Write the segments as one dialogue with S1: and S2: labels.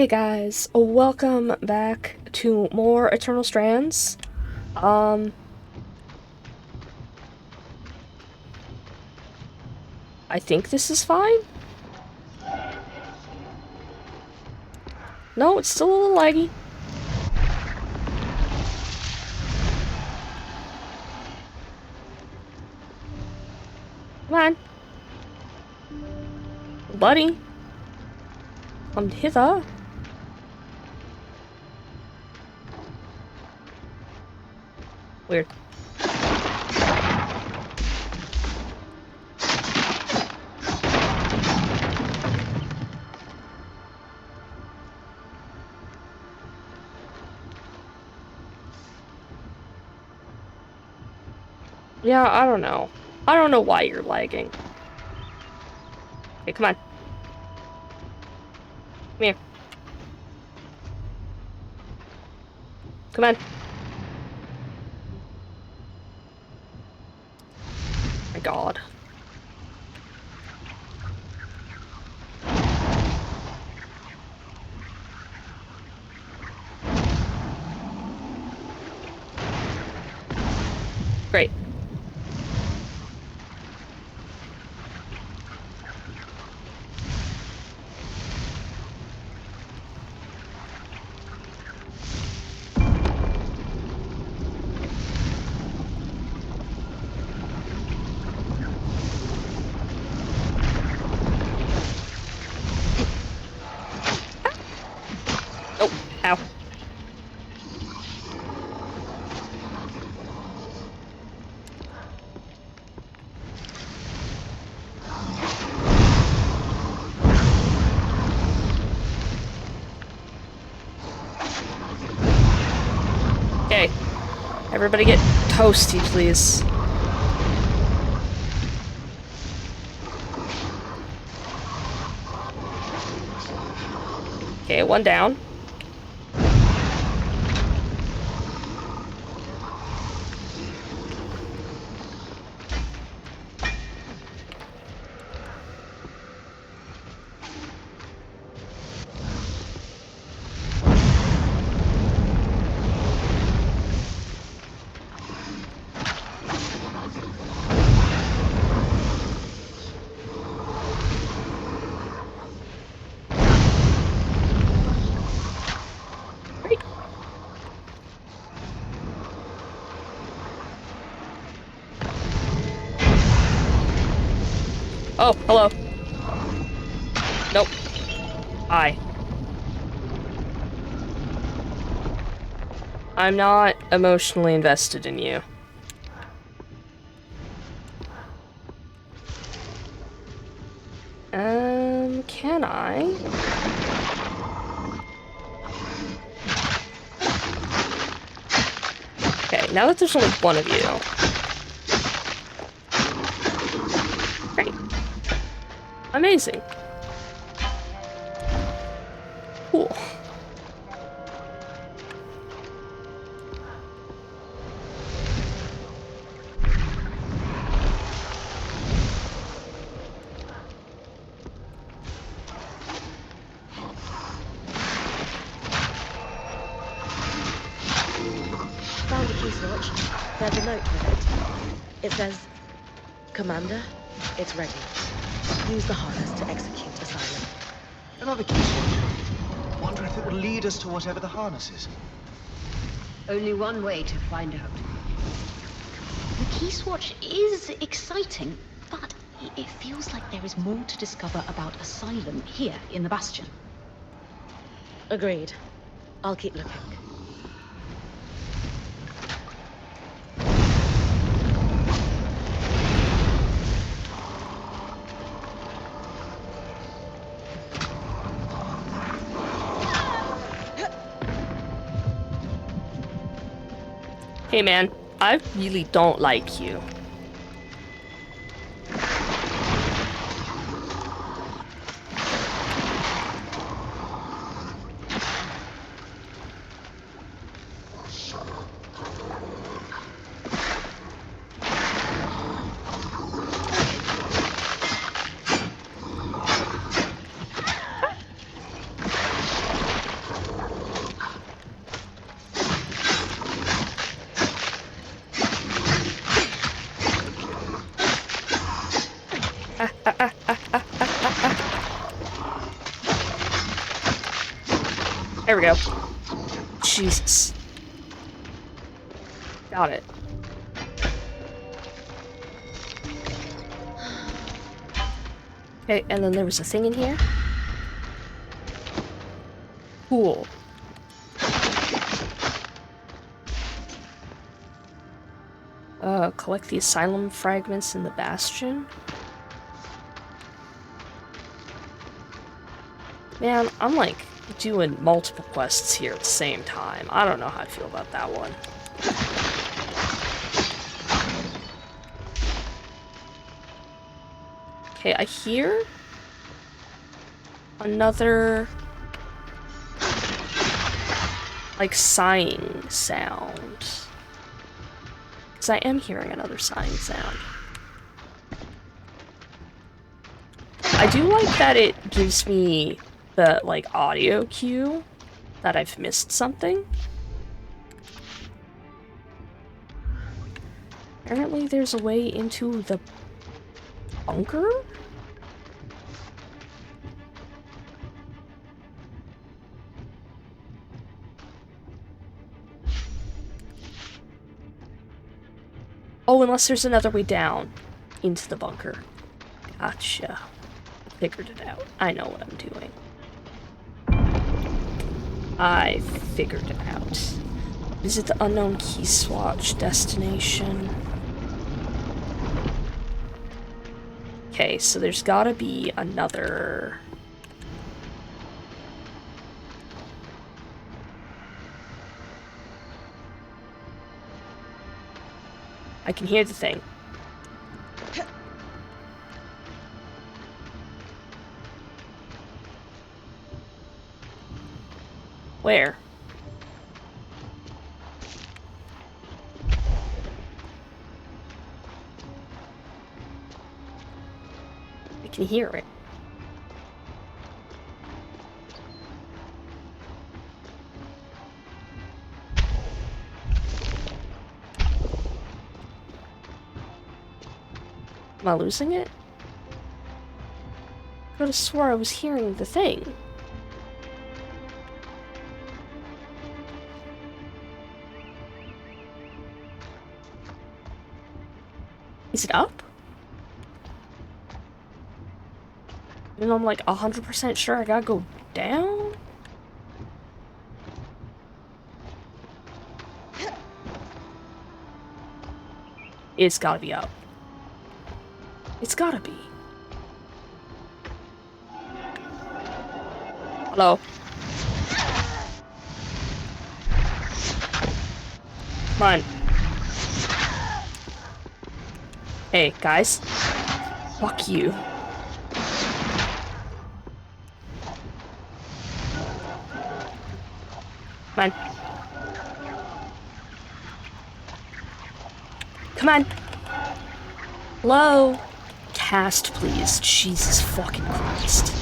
S1: Hey guys, welcome back to more Eternal Strands. Um, I think this is fine. No, it's still a little laggy. Come on. Buddy. Come hither. Weird. Yeah, I don't know. I don't know why you're lagging. Okay, come on. Come here. Come on. My god. Great. Oh, ow. Okay. Everybody get toasty, please. Okay, one down. Great. Oh, hello. Nope. Hi. I'm not emotionally invested in you. Can I? Okay, now that there's only one of you. Great. Amazing. Cool.
S2: Found the key switch. There's a note with it. It says, Commander, it's ready. Use the harness to execute asylum.
S3: Another key switch. Wonder if it will lead us to whatever the harness is.
S4: Only one way to find out. The key swatch is exciting, but it feels like there is more to discover about Asylum here in the Bastion.
S2: Agreed. I'll keep looking.
S1: Hey man, I really don't like you. There we go. Jesus. Got it. Okay, and then there was a thing in here. Cool. Collect the asylum fragments in the bastion. Man, I'm like doing multiple quests here at the same time. I don't know how I feel about that one. Okay, I hear another like sighing sound. Because I am hearing another sighing sound. I do like that it gives me the like audio cue that I've missed something. Apparently there's a way into the bunker? Oh, unless there's another way down into the bunker. Gotcha. Figured it out. I know what I'm doing. I figured it out. Visit the unknown key swatch destination. Okay, so there's gotta be another... I can hear the thing. Where? I can hear it. Am I losing it? I could have swore I was hearing the thing. Is it up? And I'm like 100% sure I gotta go down? It's gotta be up. It's gotta be. Hello? Come on. Hey, guys. Fuck you. Come on. Come on. Hello? Cast, please. Jesus fucking Christ.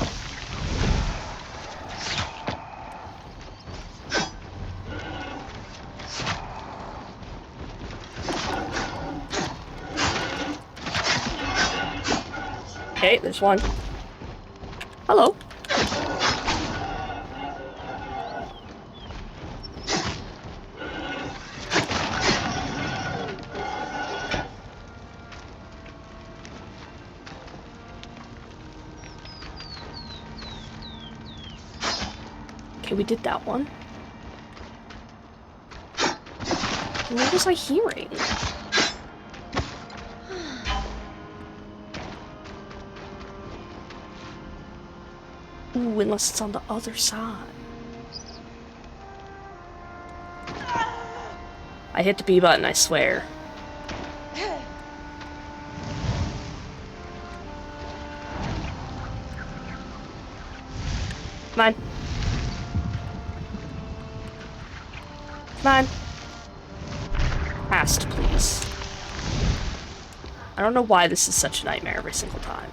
S1: Okay, there's one. Hello. Okay, we did that one. What was I hearing? Ooh, unless it's on the other side. I hit the B button, I swear. Come on. Come on. Past, please. I don't know why this is such a nightmare every single time.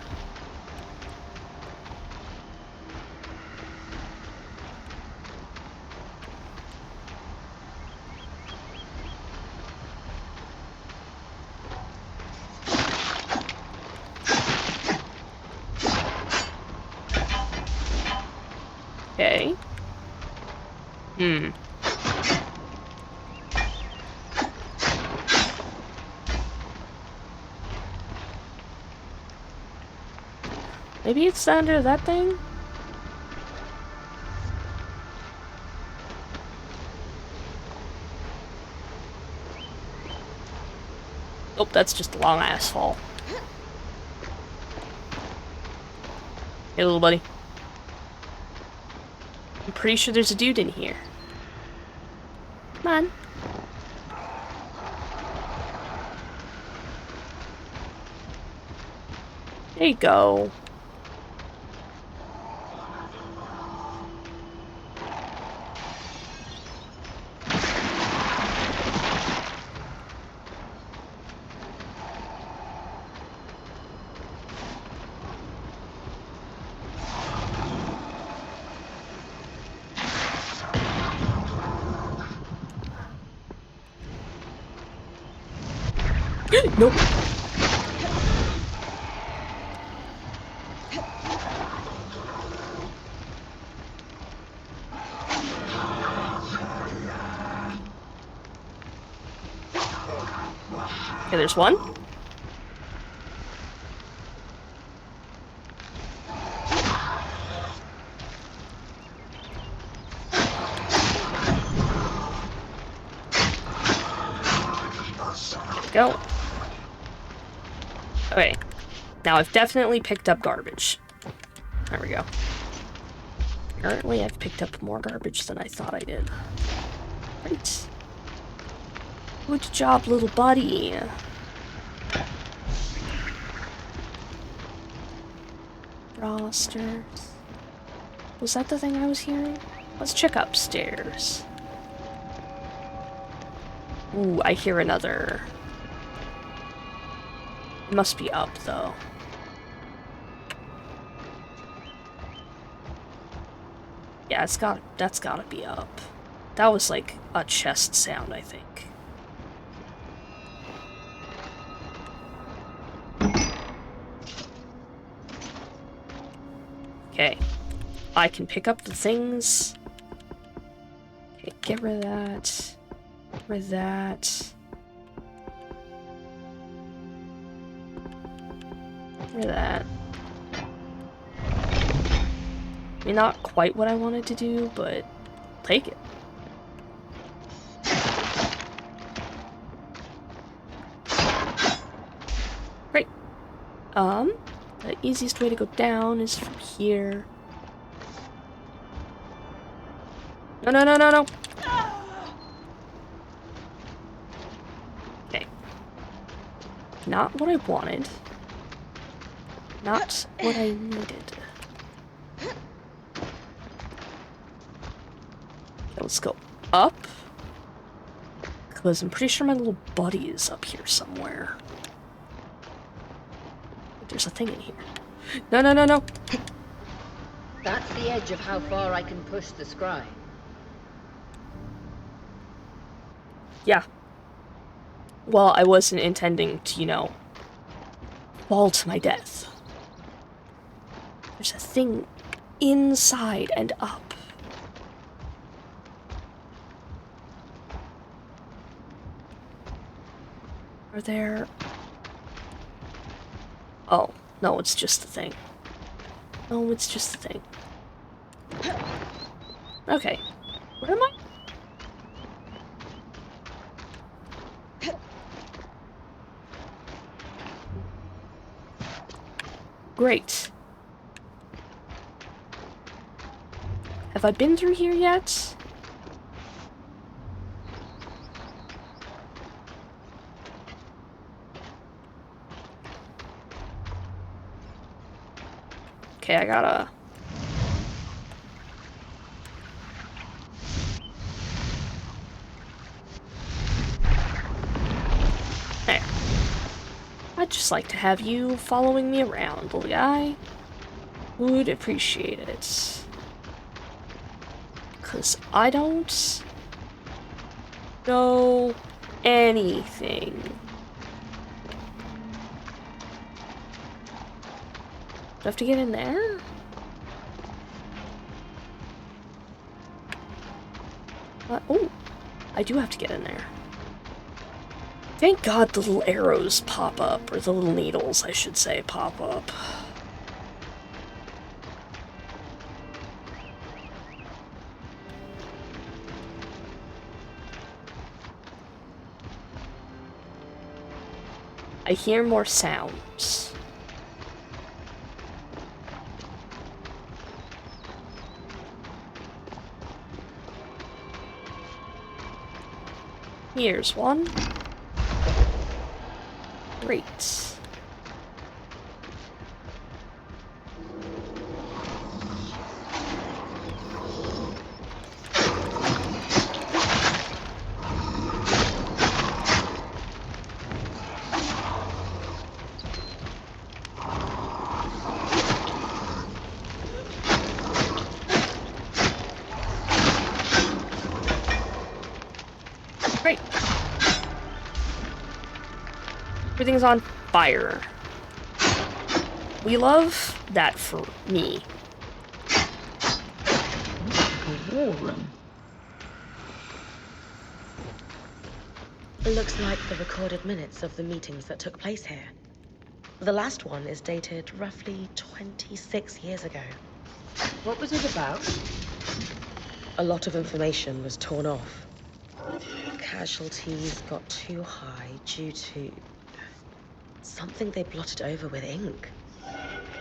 S1: Okay. Hmm. Maybe it's under that thing? Oh, that's just a long ass fall. Hey, little buddy. I'm pretty sure there's a dude in here. Come on. There you go. Nope. Okay, there's one. Go. Okay. Now I've definitely picked up garbage. There we go. Apparently I've picked up more garbage than I thought I did. Great. Good job, little buddy. Rosters. Was that the thing I was hearing? Let's check upstairs. Ooh, I hear another. It must be up, though. Yeah, that's gotta be up. That was like a chest sound, I think. Okay. I can pick up the things. Okay, get rid of that. Get rid of that. Get rid of that. I mean, not quite what I wanted to do, but take it. Great. The easiest way to go down is from here. No, no, no, no, no! Okay. Not what I wanted. Not what I needed. Okay, let's go up. Because I'm pretty sure my little buddy is up here somewhere. There's a thing in here. No, no, no, no!
S5: That's the edge of how far I can push the scry.
S1: Yeah. Well, I wasn't intending to, you know, fall to my death. There's a thing inside and up. Are there... Oh, no, it's just the thing. No, it's just the thing. Okay. Where am I? Great. Have I been through here yet? Okay, I gotta... There. I'd just like to have you following me around, little guy. Would appreciate it. 'Cause I don't know anything. Do I have to get in there? Oh, I do have to get in there. Thank God the little arrows pop up, or the little needles, I should say, pop up. I hear more sounds. Here's one. Great. Great. Everything's on fire. We love that for me.
S4: A war room.
S2: It looks like the recorded minutes of the meetings that took place here. The last one is dated roughly 26 years ago.
S5: What was it about?
S2: A lot of information was torn off. Casualties got too high due to something they blotted over with ink.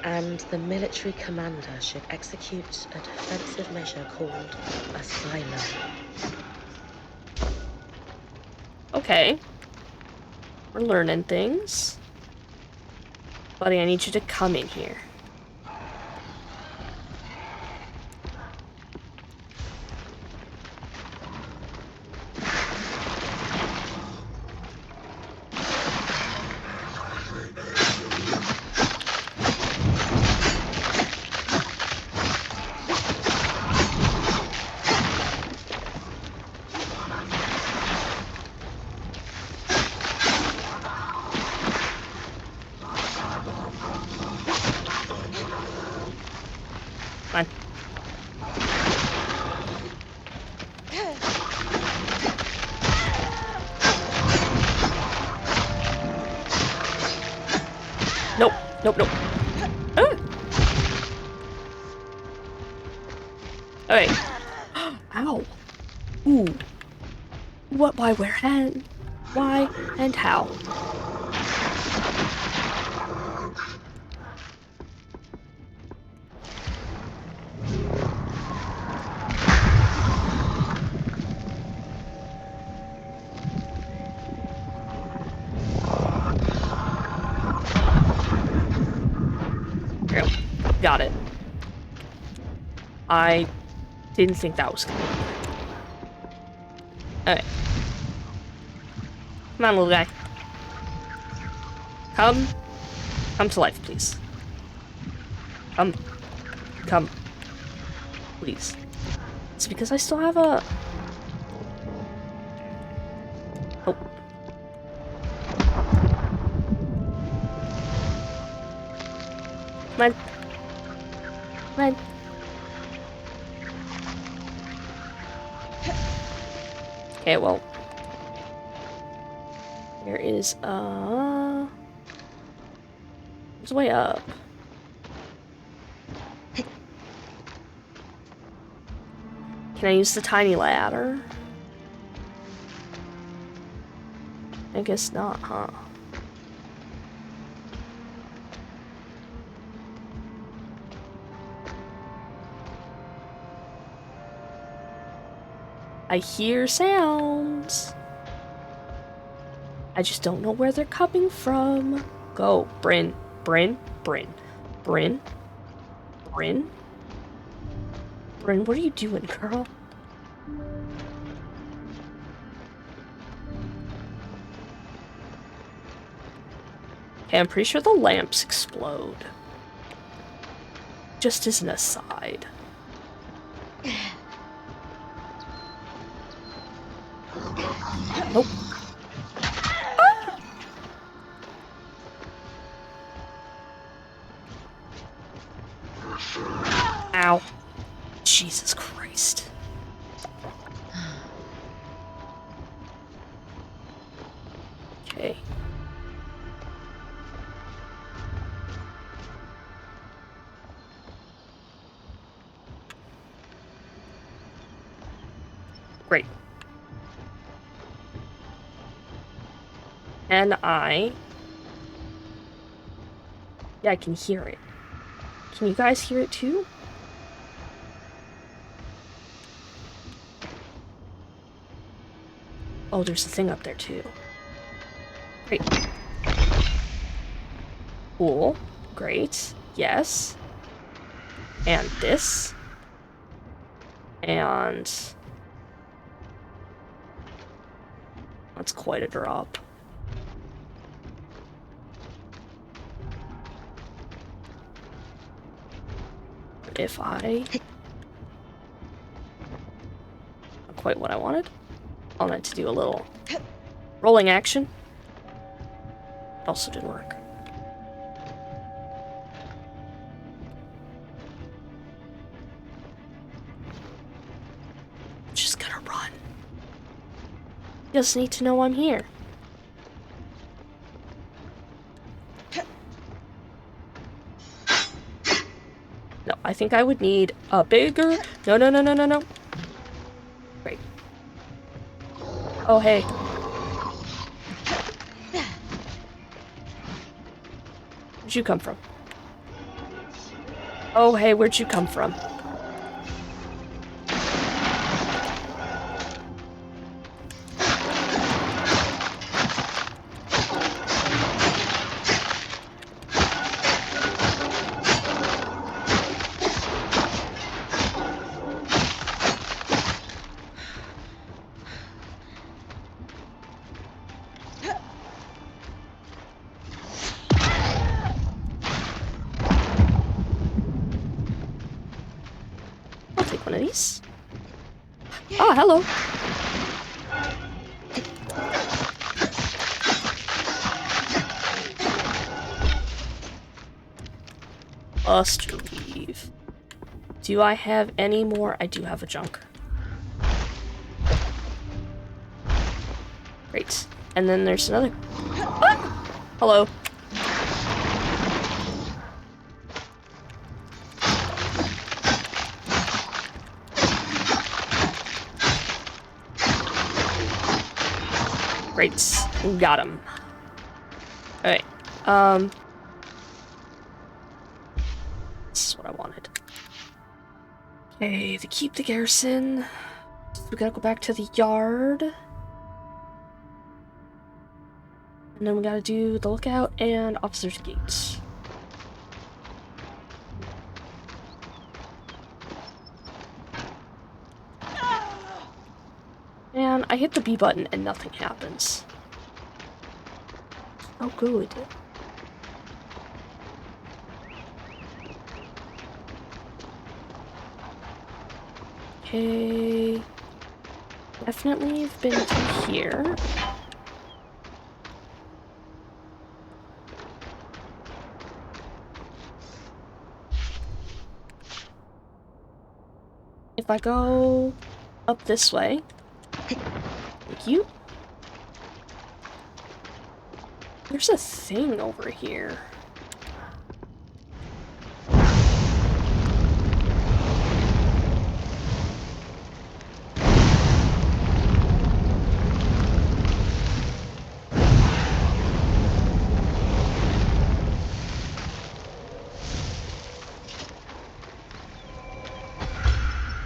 S2: And the military commander should execute a defensive measure called asylum.
S1: Okay. We're learning things. Buddy, I need you to come in here. Come on. Nope, nope, nope. Ah. Okay. Ow. Ooh. What, why, where, and why, and how? There we go. Got it. I didn't think that was gonna work. Alright. Come on, little guy. Come. Come to life, please. Come. Come. Please. It's because I still have a... Oh. Come on. Come on. Okay, well. There is, there's a way up. Can I use the tiny ladder? I guess not, huh? I hear sounds. I just don't know where they're coming from. Go, Bryn. Bryn. Bryn. Bryn. Bryn. Bryn, what are you doing, girl? Okay, I'm pretty sure the lamps explode. Just as an aside. Nope. Ow. Jesus Christ. Great. And I can hear it. Can you guys hear it too? Oh, there's a thing up there too. Great. Cool. Great. Yes. And this. And that's quite a drop. If I... Not quite what I wanted. I'll need to do a little rolling action. Also didn't work. Just gonna run. Just need to know I'm here. No, I think I would need a bigger... No. Great. Oh, hey. Where'd you come from? Oh, hey, where'd you come from? I'll take one of these. Ah, hello. Must leave. Do I have any more? I do have a junk. Great. And then there's another... Ah! Hello. Great. Got him. Alright. This is what I wanted. Okay, to keep the garrison, we gotta go back to the yard. And then we gotta do the lookout and officer's gates. And I hit the B button and nothing happens. Oh, good. Okay. Definitely have been to here. If I go up this way, thank you. There's a thing over here.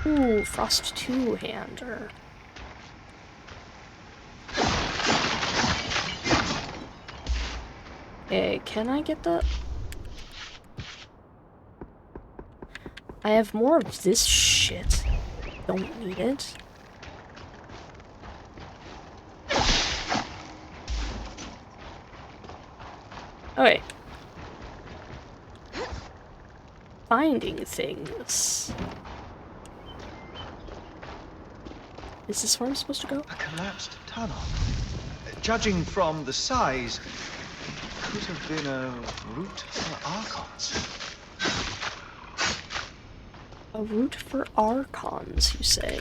S1: Ooh, Frost two-hander. Okay, can I get the... I have more of this shit. Don't need it. Okay. Finding things. Is this where I'm supposed to go?
S3: A collapsed tunnel. Judging from the size, it could have been a route for Archons.
S1: A route for Archons, you say?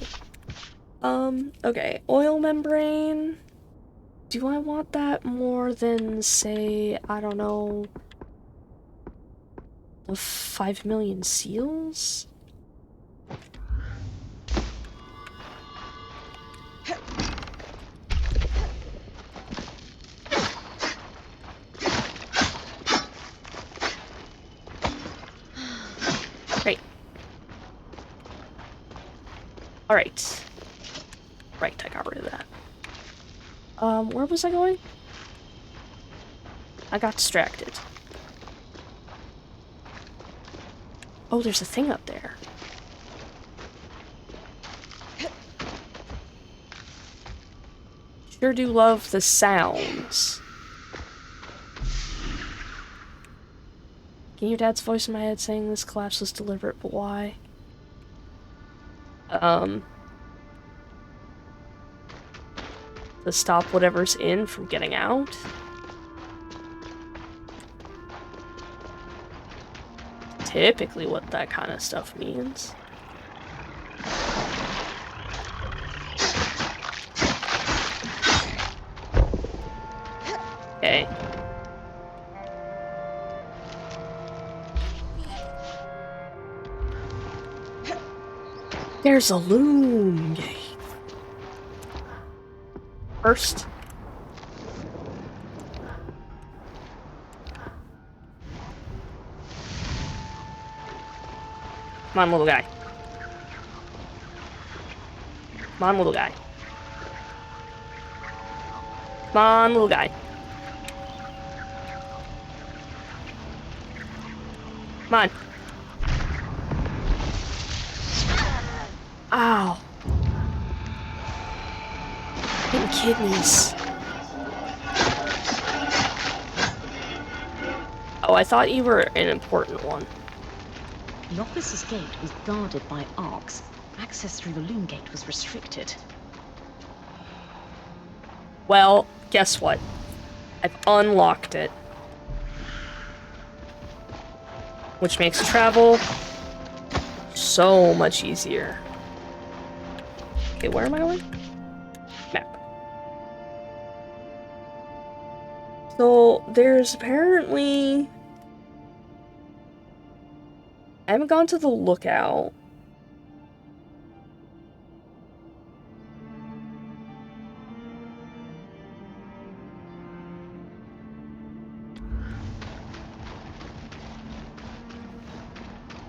S1: Okay. Oil membrane. Do I want that more than, say, I don't know, the 5 million seals? Alright. Right, I got rid of that. Where was I going? I got distracted. Oh, there's a thing up there. Sure do love the sounds. Can you hear Dad's voice in my head saying this collapse was deliberate, but why? To stop whatever's in from getting out? Typically what that kind of stuff means. Okay. There's a loom gate. First. Come on, little guy. Come on, little guy. Come on, little guy. Come on. Ow. Getting kidneys. Oh, I thought you were an important one.
S4: The officer's gate was guarded by arcs. Access through the loom gate was restricted.
S1: Well, guess what? I've unlocked it. Which makes travel so much easier. Okay, where am I going? Map. So, there's apparently... I haven't gone to the lookout.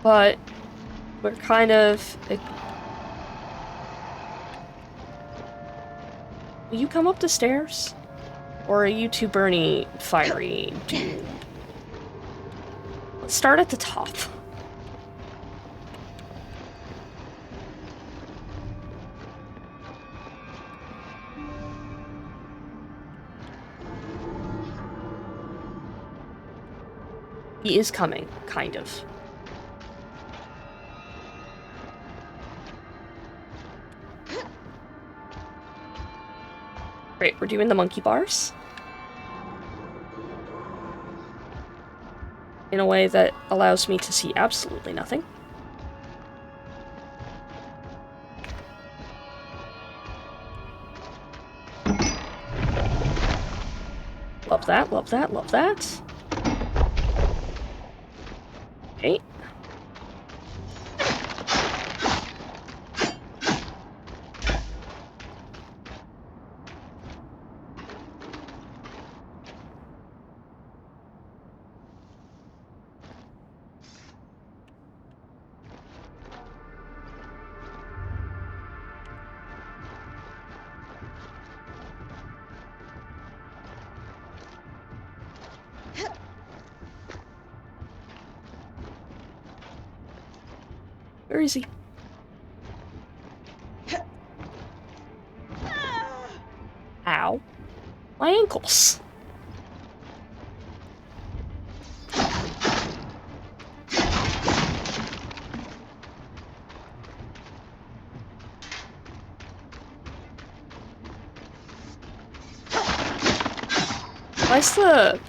S1: But we're kind of... Will you come up the stairs? Or are you too Bernie fiery dude? Let's start at the top. He is coming, kind of. Great, we're doing the monkey bars. In a way that allows me to see absolutely nothing. Love that, love that, love that. Okay. Where is he? Ow. My ankles. Why's the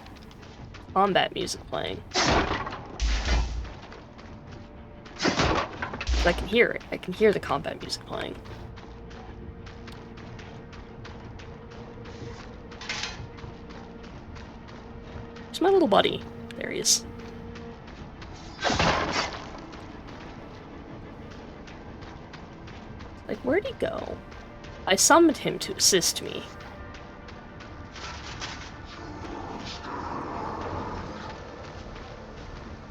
S1: combat music playing? I can hear it. I can hear the combat music playing. Where's my little buddy? There he is. Like, where'd he go? I summoned him to assist me.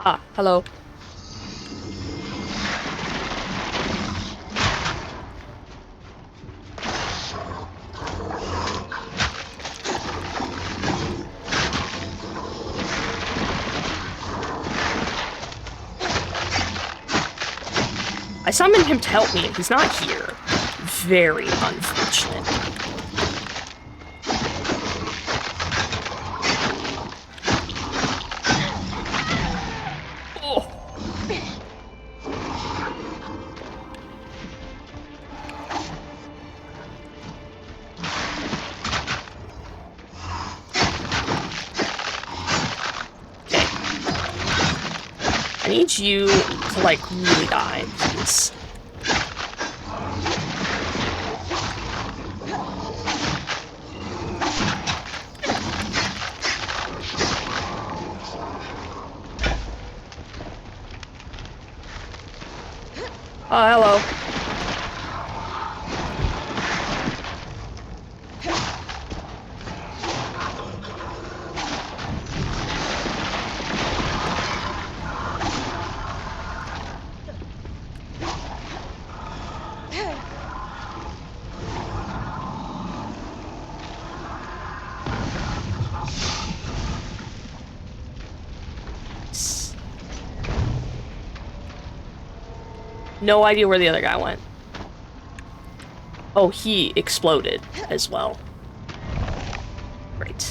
S1: Ah, hello. I summoned him to help me, and he's not here. Very unfortunate. Oh. I need you to, like, really die, please. Oh, hello. No idea where the other guy went. Oh, he exploded as well. Right.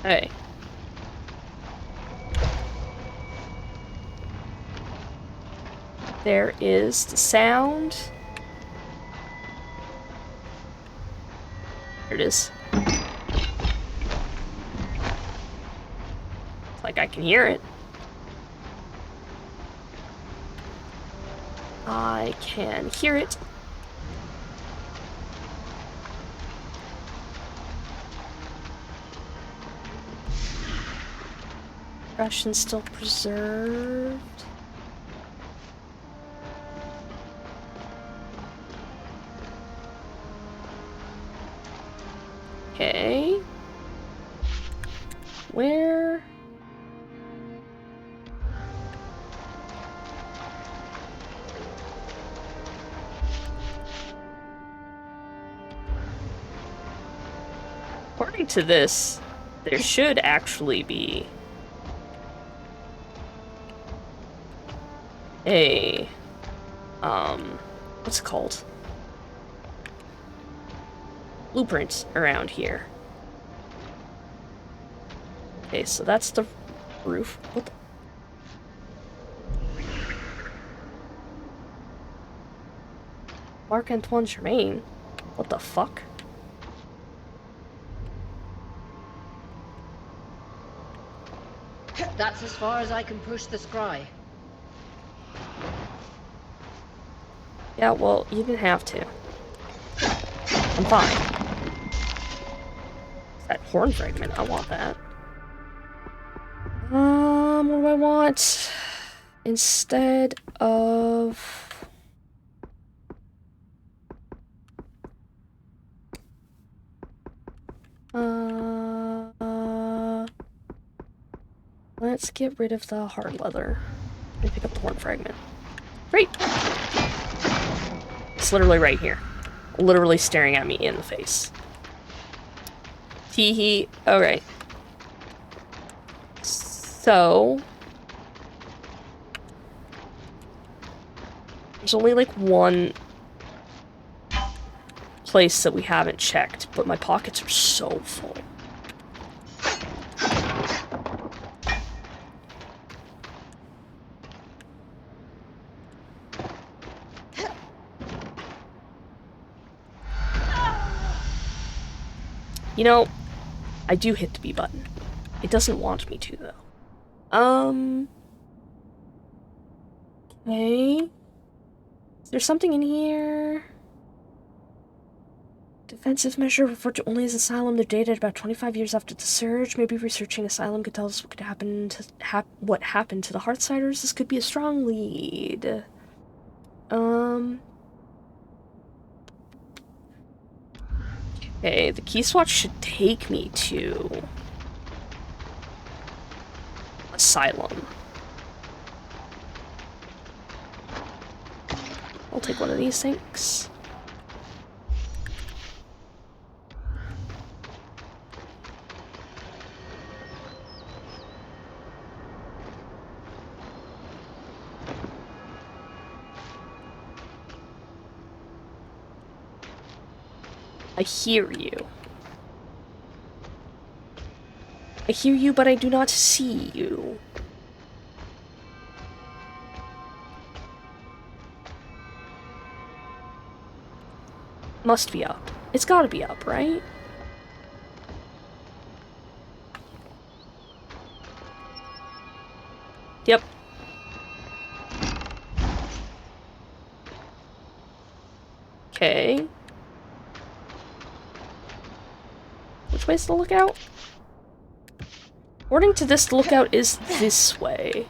S1: Hey. There is the sound. There it is. It's like I can hear it. I can hear it. Russian still preserved. Okay. Where? According to this, there should actually be a, what's it called? Blueprint around here. Okay, so that's the roof. What the? Marc-Antoine Germain? What the fuck?
S5: That's as far as I can push the scry.
S1: Yeah, well, you didn't have to. I'm fine. That horn fragment, I want that. What do I want? Instead of... let's get rid of the hard leather and pick up the horn fragment. Great! It's literally right here. Literally staring at me in the face. Tee hee. Alright. So... there's only like one place that we haven't checked, but my pockets are so full. You know, I do hit the B button. It doesn't want me to, though. Okay. Is there something in here? Defensive measure referred to only as asylum. They're dated about 25 years after the surge. Maybe researching asylum could tell us what could happen to what happened to the Heartsiders. This could be a strong lead. Okay, the key swatch should take me to asylum. I'll take one of these things. I hear you. I hear you, but I do not see you. Must be up. It's gotta be up, right? Yep. Okay. Which way's the lookout? According to this, the lookout is this way.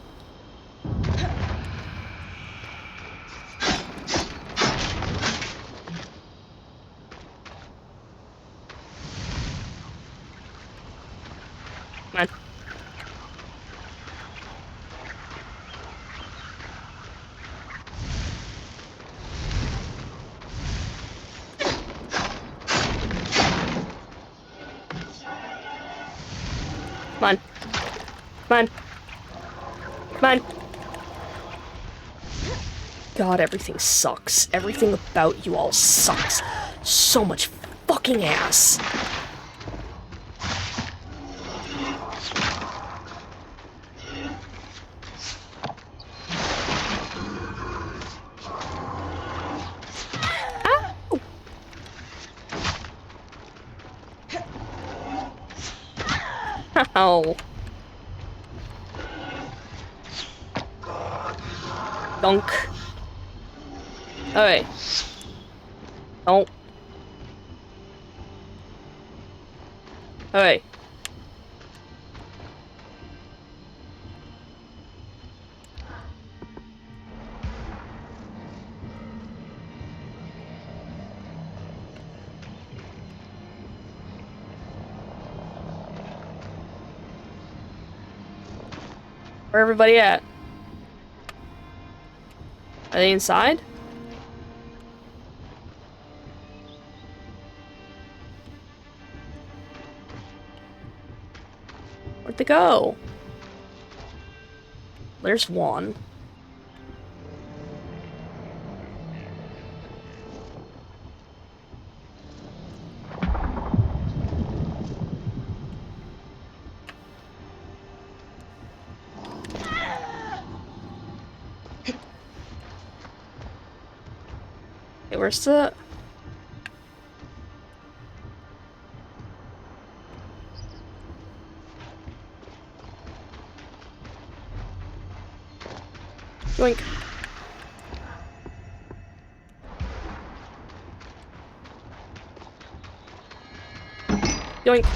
S1: Come on. Come on. Come on. Come on. God, everything sucks. Everything about you all sucks. So much fucking ass. Ow. Dunk. Alright. Don't. Alright. Where everybody at? Are they inside? Where'd they go? There's one. Okay, where's the... Yoink. Yoink.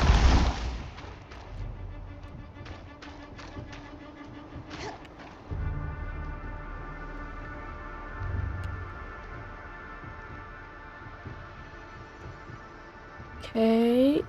S1: Okay.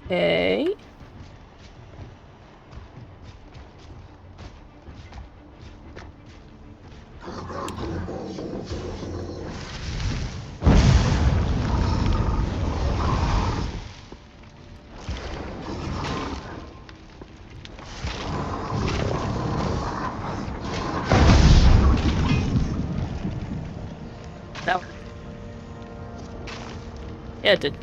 S1: Okay. No. Yeah, it did.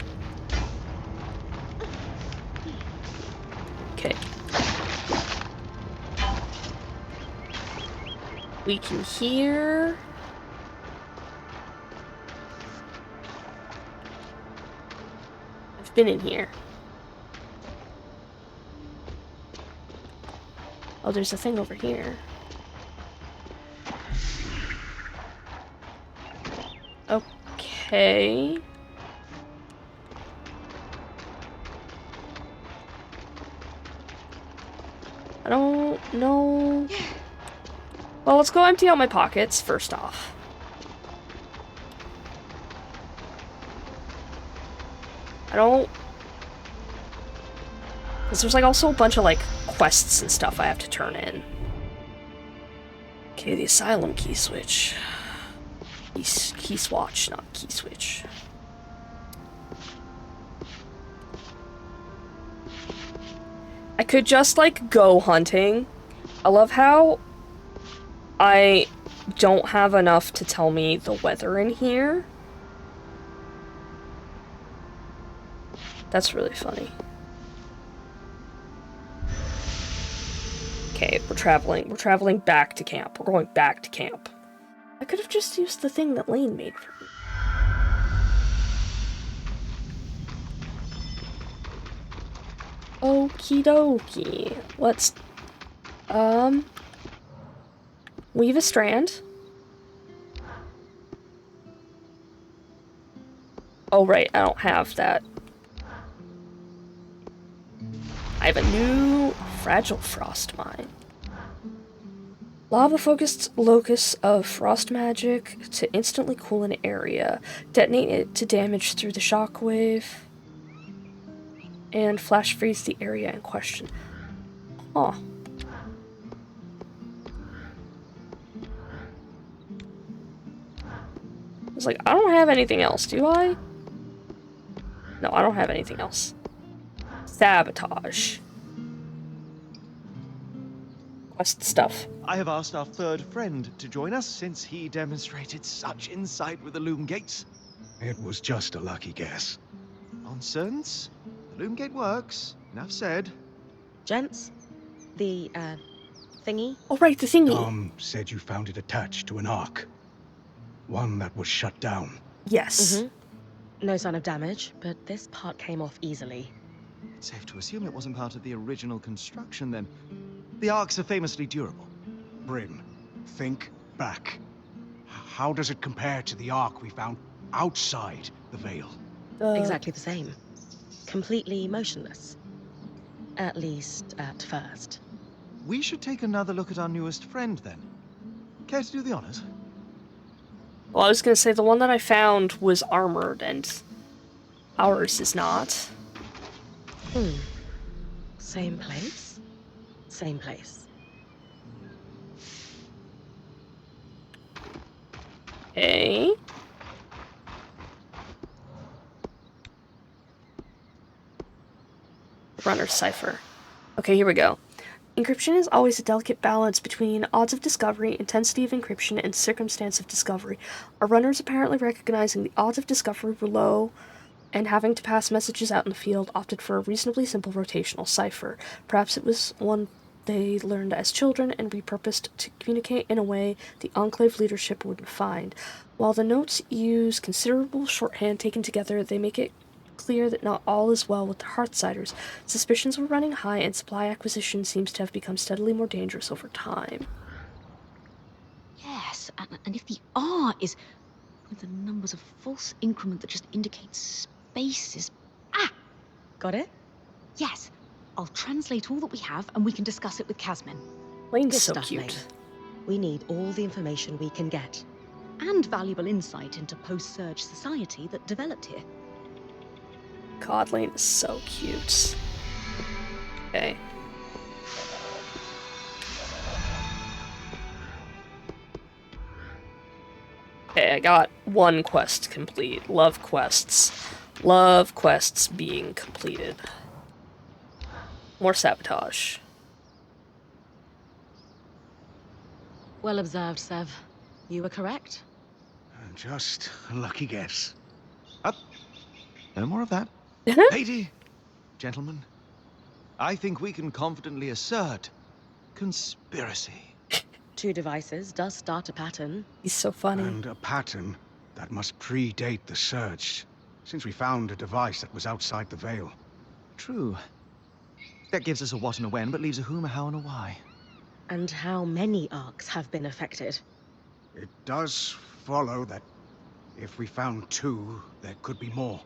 S1: Okay. We can hear... I've been in here. Oh, there's a thing over here. Okay. I don't know. Well, let's go empty out my pockets first off. I don't... Because there's like also a bunch of like quests and stuff I have to turn in. Okay, the asylum key switch. Key swatch, not key switch. I could just, like, go hunting. I love how I don't have enough to tell me the weather in here. That's really funny. Okay, we're traveling back to camp. We're going back to camp. I could have just used the thing that Lane made for me. Okie dokie. Let's, weave a strand. Oh, right, I don't have that. I have a new fragile frost mine. Lava-focused locus of frost magic to instantly cool an area. Detonate it to damage through the shockwave. And flash freeze the area in question. Huh. I was like, I don't have anything else, do I? No, I don't have anything else. Sabotage. Quest stuff.
S3: I have asked our third friend to join us since he demonstrated such insight with the loom gates.
S6: It was just a lucky guess.
S3: Nonsense. The loom gate works. Enough said.
S2: Gents, the, thingy?
S1: Oh, right, the thingy.
S6: Tom said you found it attached to an ark. One that was shut down.
S1: Yes.
S2: No sign of damage, but this part came off easily.
S3: It's safe to assume it wasn't part of the original construction then. The arcs are famously durable.
S6: Bryn, think back. How does it compare to the ark we found outside the Veil?
S2: Exactly the same. Completely motionless. At least at first.
S3: We should take another look at our newest friend then. Care to do the honors?
S1: Well, I was gonna say the one that I found was armored, and ours is not.
S2: Same place? Same place.
S1: Okay. Runner's cipher. Okay, here we go. Encryption is always a delicate balance between odds of discovery, intensity of encryption, and circumstance of discovery. Our runners apparently recognizing the odds of discovery were low and having to pass messages out in the field opted for a reasonably simple rotational cipher. Perhaps it was one they learned as children and repurposed to communicate in a way the Enclave leadership wouldn't find. While the notes use considerable shorthand taken together, they make it clear that not all is well with the Hearthsiders. Suspicions were running high, and supply acquisition seems to have become steadily more dangerous over time.
S4: Yes, and if the R is with the numbers of false increment that just indicates spaces. Ah!
S2: Got it?
S4: Yes. I'll translate all that we have and we can discuss it with Casmin.
S1: Lane's
S2: Good
S1: so
S2: stuff,
S1: cute.
S2: Lane. We need all the information we can get.
S4: And valuable insight into post-surge society that developed here.
S1: God, Lane is so cute. Okay. Okay, I got one quest complete. Love quests. Love quests being completed. More sabotage.
S2: Well observed, Sev. You were correct.
S6: Just a lucky guess.
S3: Up. No more of that. Lady, gentlemen, I think we can confidently assert conspiracy.
S2: Two devices does start a pattern.
S1: He's so funny.
S6: And a pattern that must predate the surge, since we found a device that was outside the Veil.
S3: True. That gives us a what and a when, but leaves a whom, a how, and a why.
S2: And how many arcs have been affected?
S6: It does follow that if we found two, there could be more.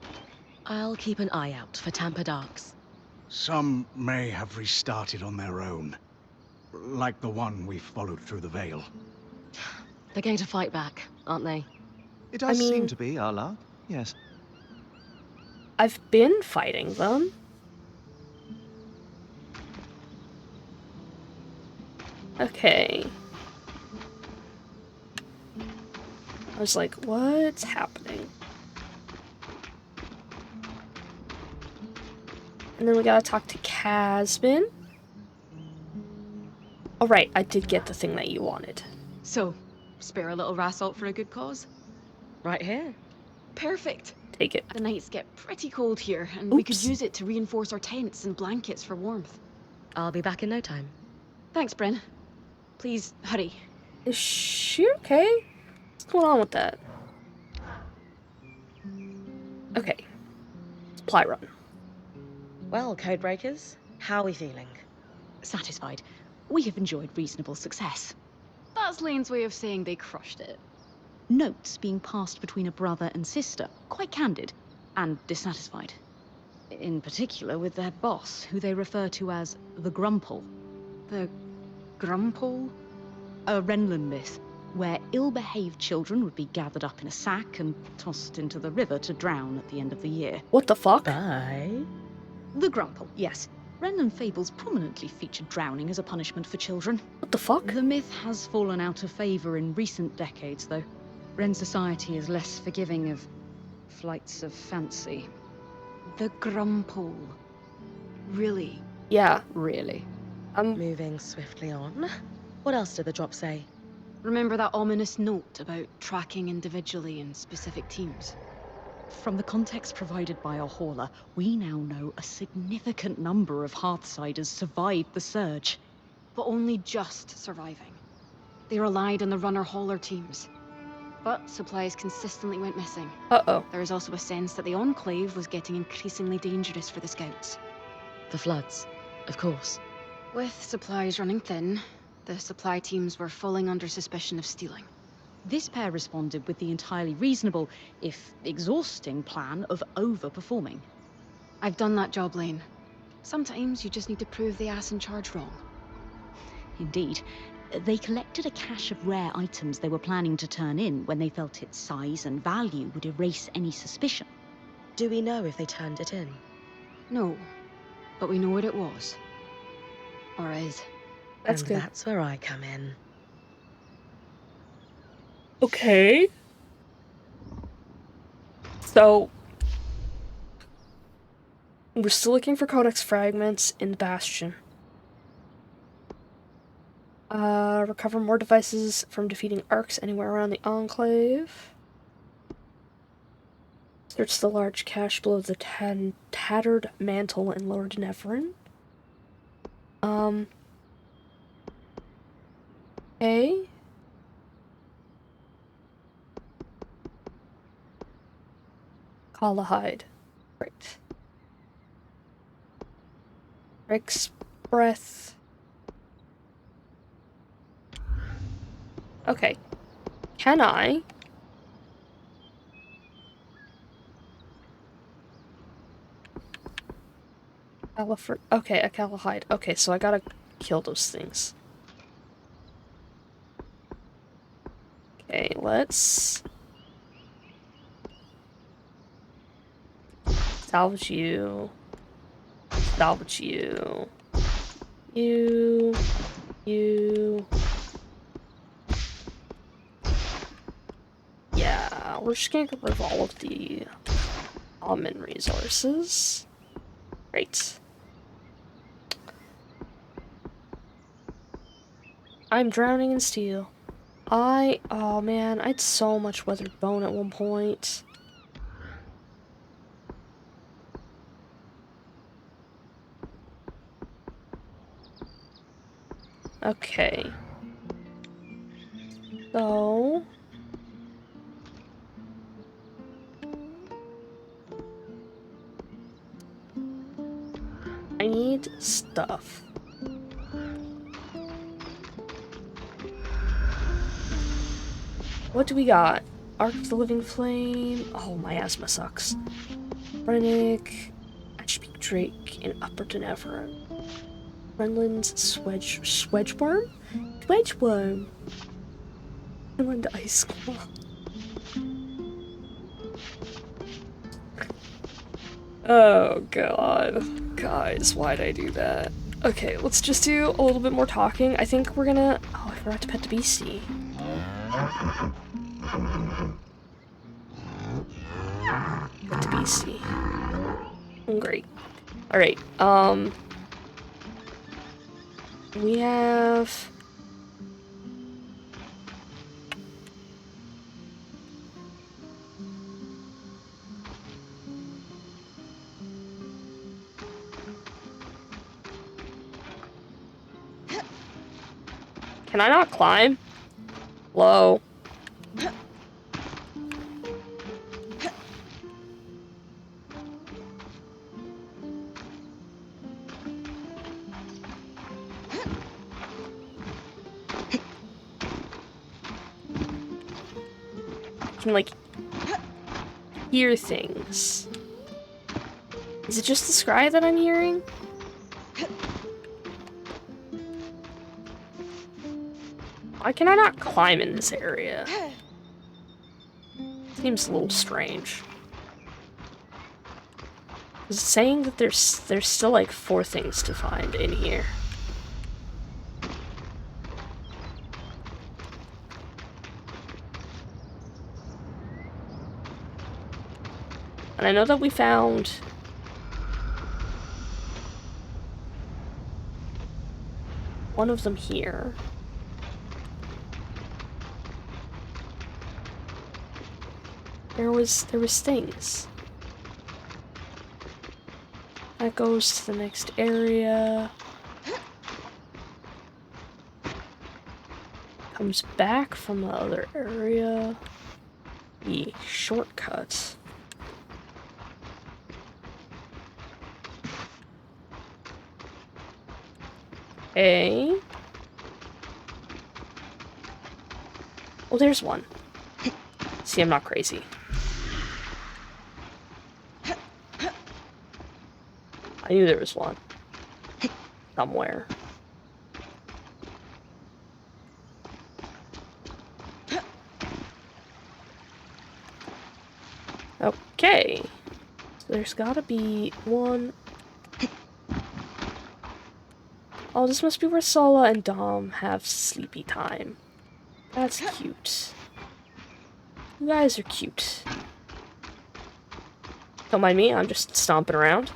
S2: I'll keep an eye out for tampered arcs.
S6: Some may have restarted on their own, like the one we followed through the Veil.
S2: They're going to fight back, aren't they?
S3: It does
S1: I mean-
S3: seem to be our luck, yes.
S1: I've been fighting them. Okay. was like, what's happening? And then we gotta talk to Casbin. Oh right, I did get the thing that you wanted.
S7: So, spare a little rassault for a good cause?
S2: Right here.
S7: Perfect.
S1: Take it.
S7: The nights get pretty cold here, and we could
S1: Oops.
S7: use it to reinforce our tents and blankets for warmth.
S2: I'll be back in no time.
S7: Thanks, Bryn. Please, hurry.
S1: Is she okay? What's going on with that? Okay. Supply run.
S2: Well, Codebreakers, how are we feeling?
S7: Satisfied. We have enjoyed reasonable success. That's Lane's way of saying they crushed it. Notes being passed between a brother and sister, quite candid, and dissatisfied. In particular with their boss, who they refer to as the Grumple. The Grumple? A Renlund myth, where ill-behaved children would be gathered up in a sack and tossed into the river to drown at the end of the year.
S1: What the fuck?
S2: Bye.
S7: The Grumple, yes. Renlund fables prominently feature drowning as a punishment for children.
S1: What the fuck?
S7: The myth has fallen out of favor in recent decades, though. Ren society is less forgiving of flights of fancy. The Grumple. Really?
S1: Yeah.
S7: Really?
S2: Moving swiftly on. What else did the drop say?
S7: Remember that ominous note about tracking individually in specific teams? From the context provided by our hauler, we now know a significant number of Hearthsiders survived the surge. But only just surviving. They relied on the runner-hauler teams. But supplies consistently went missing.
S1: Uh-oh.
S7: There is also a sense that the Enclave was getting increasingly dangerous for the Scouts.
S2: The floods, of course.
S7: With supplies running thin, the supply teams were falling under suspicion of stealing. This pair responded with the entirely reasonable, if exhausting, plan of overperforming. I've done that job, Lane. Sometimes you just need to prove the ass in charge wrong. Indeed. They collected a cache of rare items they were planning to turn in when they felt its size and value would erase any suspicion.
S2: Do we know if they turned it in?
S7: No, but we know what it was. Or is.
S1: That's
S2: and
S1: good.
S2: That's where I come in.
S1: Okay. So, we're still looking for Codex fragments in the Bastion. Recover more devices from defeating arcs anywhere around the Enclave. Search the large cache below the tattered mantle in Lower Denevrin. Okay. Kalahide. Right. Rick's breath. Okay. Can I? Okay, a Kalahide. Okay, so I gotta kill those things. Okay, let's salvage you. Salvage you. You. Yeah, we're just gonna get rid of all of the common resources. Great. I'm drowning in steel. Oh man, I had so much weathered bone at one point. Okay. So... I need stuff. What do we got? Arc of the Living Flame. Oh, my asthma sucks. Rennick. Ashpeak Drake in Upper Denevrin. Renland's Swedgeworm? Wedgeworm. Renland Ice Claw. Oh god. Guys, why'd I do that? Okay, let's just do a little bit more talking. I think we're gonna... Oh, I forgot to pet the beastie. Good to be see. Great. Alright, we have... Can I not climb? Hello? I can, like, hear things. Is it just the scry that I'm hearing? Why can I not climb in this area? Seems a little strange. Is it saying that there's still like 4 things to find in here? And I know that we found one of them here. There was things. That goes to the next area. Comes back from the other area. The shortcut. Okay. Oh, there's one. See, I'm not crazy. I knew there was one. Somewhere. Okay. So there's gotta be one. Oh, this must be where Sola and Dom have sleepy time. That's cute. You guys are cute. Don't mind me, I'm just stomping around.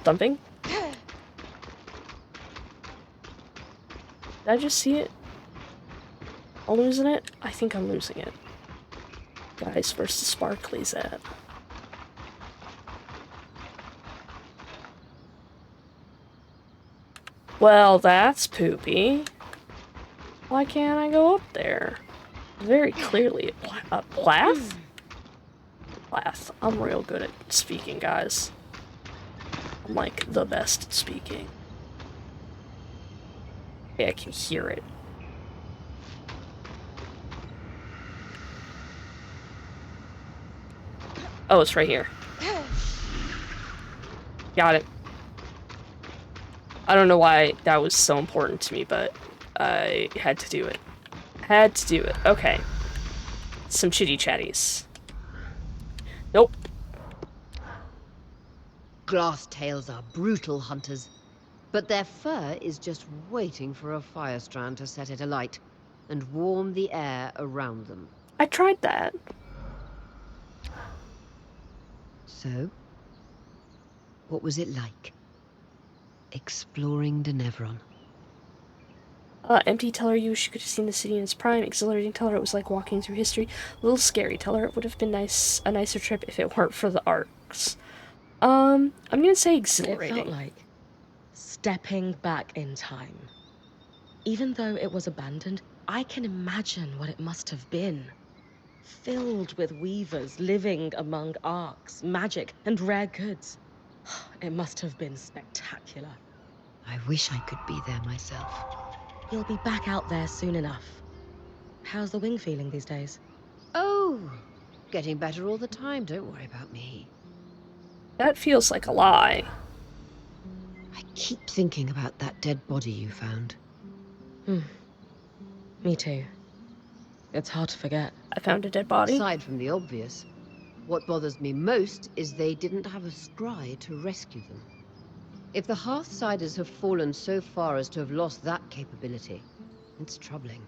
S1: Thumping. Did I just see it? I'm losing it? I think I'm losing it. Guys, where's the sparklies at? Well, that's poopy. Why can't I go up there? Very clearly a plath? Plath. I'm real good at speaking, guys. I'm like the best at speaking. Yeah, I can hear it. Oh, it's right here. Got it. I don't know why that was so important to me, but I had to do it. Had to do it. Okay. Some chitty chatties. Nope.
S5: Glass-tails are brutal hunters, but their fur is just waiting for a fire strand to set it alight and warm the air around them.
S1: I tried that.
S5: So, what was it like? Exploring Denevron.
S1: Empty, tell her you wish you could have seen the city in its prime. Exhilarating, tell her it was like walking through history. A little scary, tell her it would have been a nicer trip if it weren't for the arcs. I'm gonna say exhilarating.
S2: It felt like stepping back in time. Even though it was abandoned, I can imagine what it must have been. Filled with weavers living among arcs, magic, and rare goods. It must have been spectacular.
S5: I wish I could be there myself.
S2: You'll be back out there soon enough. How's the wing feeling these days?
S5: Oh, getting better all the time, don't worry about me.
S1: That feels like a lie.
S5: I keep thinking about that dead body you found.
S2: Me too. It's hard to forget.
S1: I found a dead body.
S5: Aside from the obvious, what bothers me most is they didn't have a scry to rescue them. If the Hearthsiders have fallen so far as to have lost that capability, It's troubling.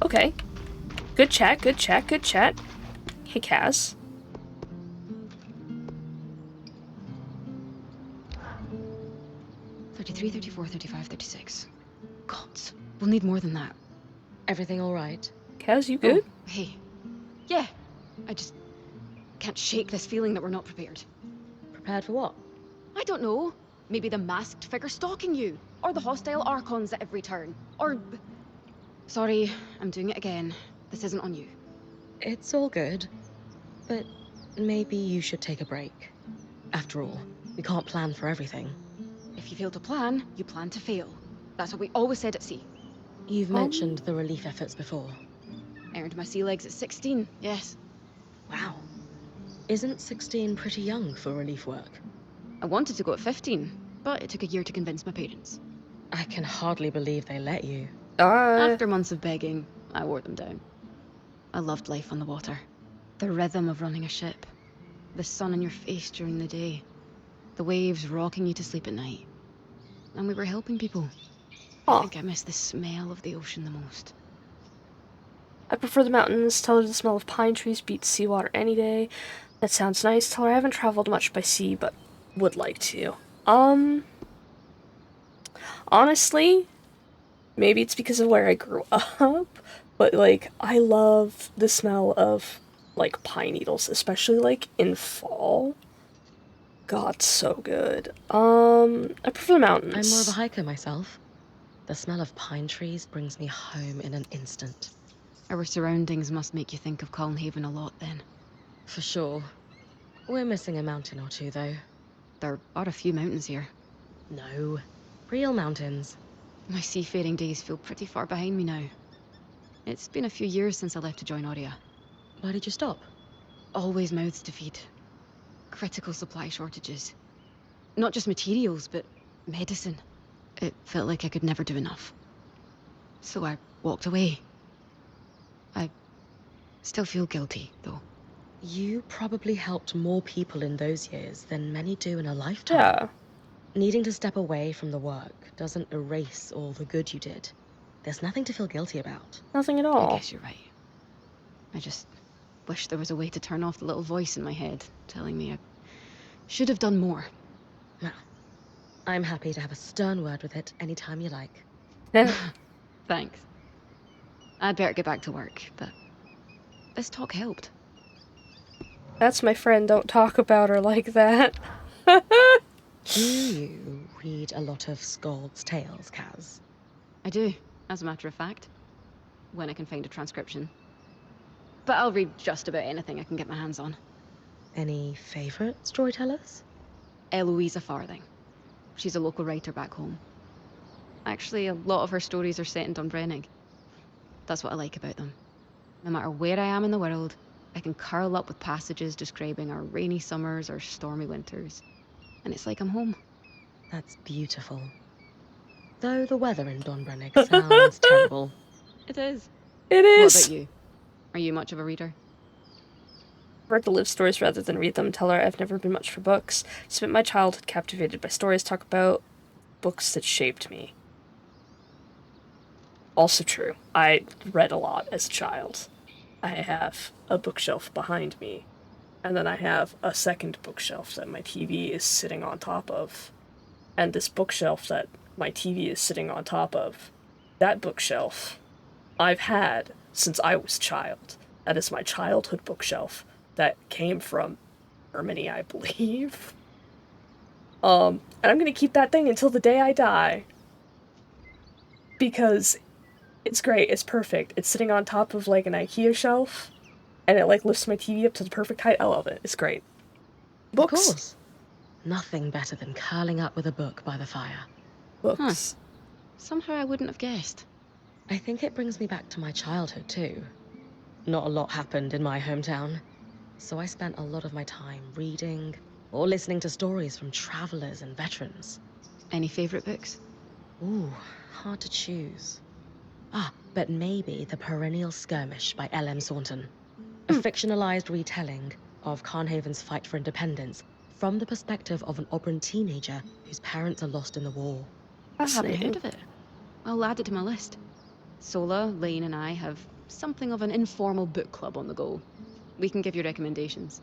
S1: Okay. Good chat, good chat, good chat. Hey, Kaz.
S7: $33, $34, $35, $36. Gods, we'll need more than that.
S2: Everything all right?
S1: Kaz, you good?
S7: Oh, hey. Yeah, I just can't shake this feeling that we're not prepared.
S2: Prepared for what?
S7: I don't know. Maybe the masked figure stalking you, or the hostile Archons at every turn, or... Sorry, I'm doing it again. This isn't on you.
S2: It's all good. But maybe you should take a break. After all, we can't plan for everything.
S7: If you fail to plan, you plan to fail. That's what we always said at sea.
S2: You've mentioned the relief efforts before.
S7: Earned my sea legs at 16, yes.
S2: Wow. Isn't 16 pretty young for relief work?
S7: I wanted to go at 15, but it took a year to convince my parents.
S2: I can hardly believe they let you.
S7: After months of begging, I wore them down. I loved life on the water. The rhythm of running a ship. The sun in your face during the day. The waves rocking you to sleep at night. And we were helping people. I think I miss the smell of the ocean the most.
S1: I prefer the mountains. Tell her the smell of pine trees beats seawater any day. That sounds nice. Tell her I haven't traveled much by sea, but would like to. Honestly, maybe it's because of where I grew up, but, like, I love the smell of, like, pine needles, especially, like, in fall. God, so good. I prefer the mountains.
S2: I'm more of a hiker myself. The smell of pine trees brings me home in an instant.
S7: Our surroundings must make you think of Calmhaven a lot then.
S2: For sure. We're missing a mountain or two, though.
S7: There are a few mountains here.
S2: No. Real mountains.
S7: My seafaring days feel pretty far behind me now. It's been a few years since I left to join Aurea.
S2: Why did you stop?
S7: Always mouths to feed. Critical supply shortages. Not just materials, but medicine. It felt like I could never do enough. So I walked away. I still feel guilty, though.
S2: You probably helped more people in those years than many do in a lifetime.
S1: Yeah.
S2: Needing to step away from the work doesn't erase all the good you did. There's nothing to feel guilty about.
S1: Nothing at
S7: I
S1: all.
S7: guess you're right. I just wish there was a way to turn off the little voice in my head telling me I should have done more.
S2: Well, I'm happy to have a stern word with it anytime you like.
S7: Thanks. I'd better get back to work, but this talk helped.
S1: That's my friend. Don't talk about her like that.
S2: Do you read a lot of Scald's Tales, Kaz?
S7: I do, as a matter of fact. When I can find a transcription. But I'll read just about anything I can get my hands on.
S2: Any favorite storytellers?
S7: Eloisa Farthing. She's a local writer back home. Actually, a lot of her stories are set in Dunbrennig. That's what I like about them. No matter where I am in the world, I can curl up with passages describing our rainy summers or stormy winters. And it's like I'm home.
S2: That's beautiful. Though the weather in Dunbrennig sounds terrible.
S7: It is.
S1: It
S7: What
S1: is.
S7: about you? Are you much of a reader?
S1: I prefer to live stories rather than read them. Tell her I've never been much for books. Spent my childhood captivated by stories. Talk about books that shaped me. Also true. I read a lot as a child. I have a bookshelf behind me, and then I have a second bookshelf that my TV is sitting on top of. And this bookshelf that my TV is sitting on top of, that bookshelf, I've had since I was a child. That is my childhood bookshelf that came from Germany, I believe. And I'm gonna keep that thing until the day I die. Because it's great, it's perfect. It's sitting on top of, like, an IKEA shelf, and it, like, lifts my TV up to the perfect height. I love it. It's great. Books.
S2: Of course. Nothing better than curling up with a book by the fire.
S1: Books.
S7: Somehow I wouldn't have guessed.
S2: I think it brings me back to my childhood, too. Not a lot happened in my hometown, so I spent a lot of my time reading or listening to stories from travelers and veterans.
S7: Any favorite books?
S2: Ooh, hard to choose. But maybe The Perennial Skirmish by L.M. Saunton. A fictionalized retelling of Carnhaven's fight for independence from the perspective of an Oberon teenager whose parents are lost in the war.
S7: I haven't
S1: Fascinating.
S7: heard of it. I'll add it to my list. Sola, Lane, and I have something of an informal book club on the go. We can give you recommendations.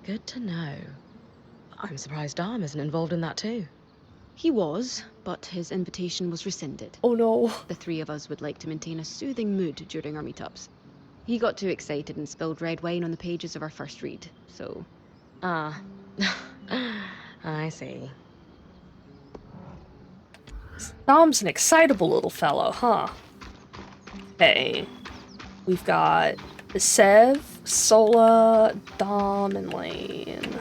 S2: Good to know. I'm surprised Dom isn't involved in that too.
S7: He was, but his invitation was rescinded.
S1: Oh no.
S7: The three of us would like to maintain a soothing mood during our meetups. He got too excited and spilled red wine on the pages of our first read, so...
S2: Ah. I see.
S1: Dom's an excitable little fellow, huh? Okay. We've got Sev, Sola, Dom, and Lane.